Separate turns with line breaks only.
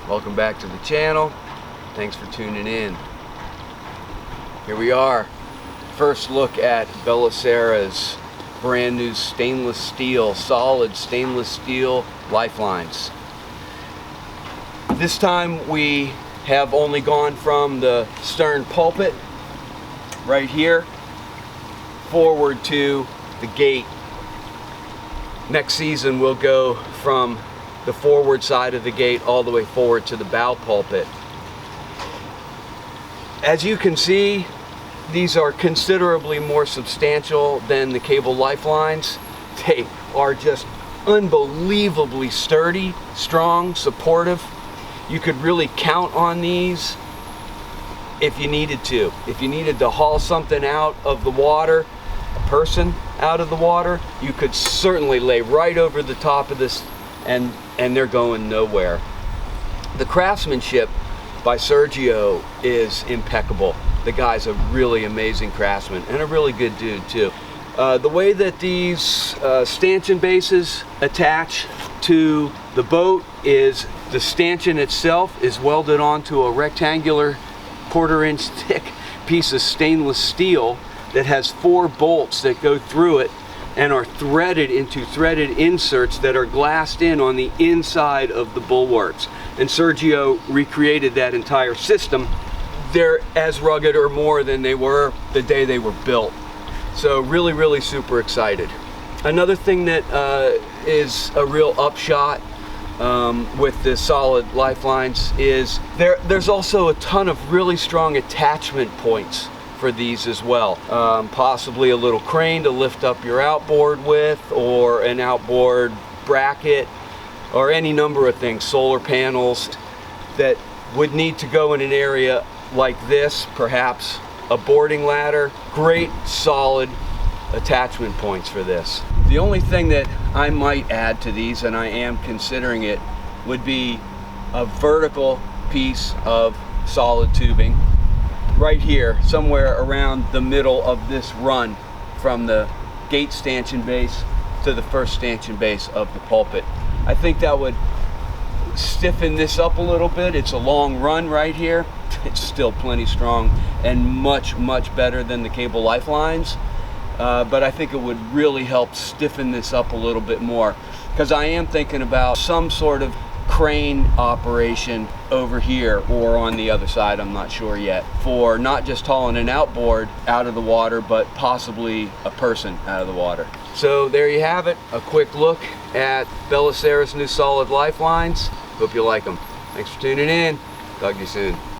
Welcome back to the channel. Thanks for tuning in. Here we are. First look at Bella Sera's brand new stainless steel, solid stainless steel lifelines. This time we have only gone from the stern pulpit right here forward to the gate. Next season we'll go from the forward side of the gate all the way forward to the bow pulpit. As you can see, these are considerably more substantial than the cable lifelines. They are just unbelievably sturdy, strong, supportive. You could really count on these if you needed to. If you needed to haul something out of the water, a person out of the water, you could certainly lay right over the top of this and they're going nowhere. The craftsmanship by Sergio is impeccable. The guy's a really amazing craftsman and a really good dude too. The way that these stanchion bases attach to the boat is the stanchion itself is welded onto a rectangular 1/4 inch thick piece of stainless steel that has 4 bolts that go through it and are threaded into threaded inserts that are glassed in on the inside of the bulwarks. And Sergio recreated that entire system. They're as rugged or more than they were the day they were built. So really super excited. Another thing that is a real upshot with the solid lifelines is there's also a ton of really strong attachment points for these as well. Possibly a little crane to lift up your outboard with, or an outboard bracket, or any number of things, solar panels that would need to go in an area like this, perhaps a boarding ladder. Great solid attachment points for this. The only thing that I might add to these, and I am considering it, would be a vertical piece of solid tubing right here, somewhere around the middle of this run from the gate stanchion base to the first stanchion base of the pulpit. I think that would stiffen this up a little bit. It's a long run right here. It's still plenty strong and much better than the cable lifelines, but I think it would really help stiffen this up a little bit more, because I am thinking about some sort of crane operation over here or on the other side, I'm not sure yet, for not just hauling an outboard out of the water, but possibly a person out of the water. So there you have it, a quick look at Bella Sera's new solid lifelines. Hope you like them. Thanks for tuning in. Talk to you soon.